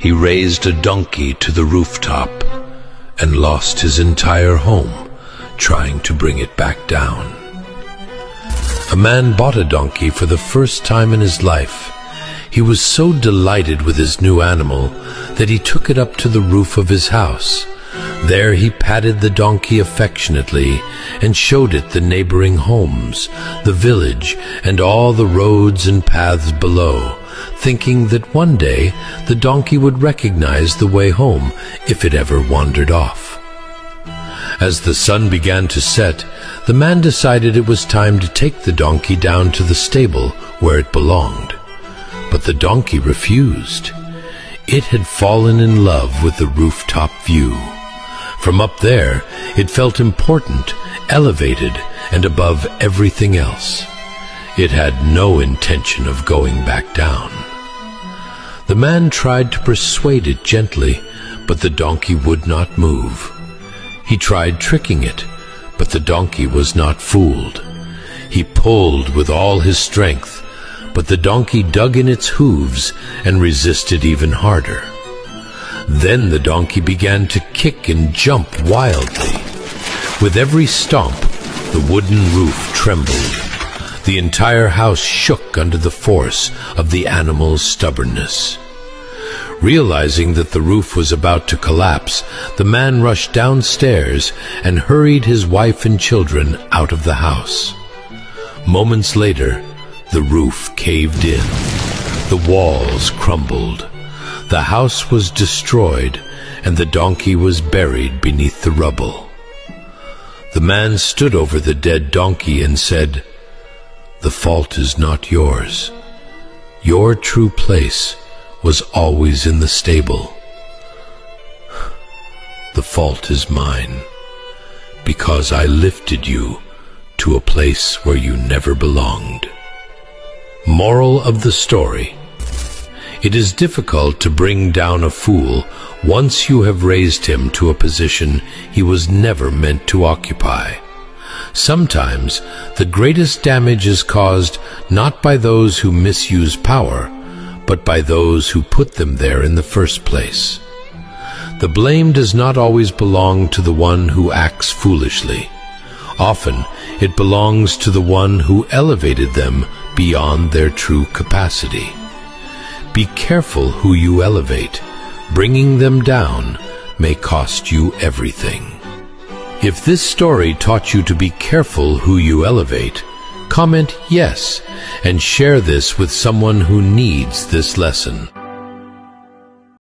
He raised a donkey to the rooftop and lost his entire home trying to bring it back down. A man bought a donkey for the first time in his life. He was so delighted with his new animal that he took it up to the roof of his house. There he patted the donkey affectionately and showed it the neighboring homes, the village, and all the roads and paths below, thinking that one day the donkey would recognize the way home if it ever wandered off. As the sun began to set, the man decided it was time to take the donkey down to the stable where it belonged. But the donkey refused. It had fallen in love with the rooftop view. From up there, it felt important, elevated, and above everything else. It had no intention of going back down. The man tried to persuade it gently, but the donkey would not move. He tried tricking it, but the donkey was not fooled. He pulled with all his strength, but the donkey dug in its hooves and resisted even harder. Then the donkey began to kick and jump wildly. With every stomp, the wooden roof trembled. The entire house shook under the force of the animal's stubbornness. Realizing that the roof was about to collapse, the man rushed downstairs and hurried his wife and children out of the house. Moments later, the roof caved in. The walls crumbled. The house was destroyed, and the donkey was buried beneath the rubble. The man stood over the dead donkey and said, "The fault is not yours. Your true place was always in the stable. The fault is mine, because I lifted you to a place where you never belonged." Moral of the story: it is difficult to bring down a fool once you have raised him to a position he was never meant to occupy. Sometimes the greatest damage is caused not by those who misuse power, but by those who put them there in the first place. The blame does not always belong to the one who acts foolishly. Often it belongs to the one who elevated them beyond their true capacity. Be careful who you elevate. Bringing them down may cost you everything. If this story taught you to be careful who you elevate, comment yes and share this with someone who needs this lesson.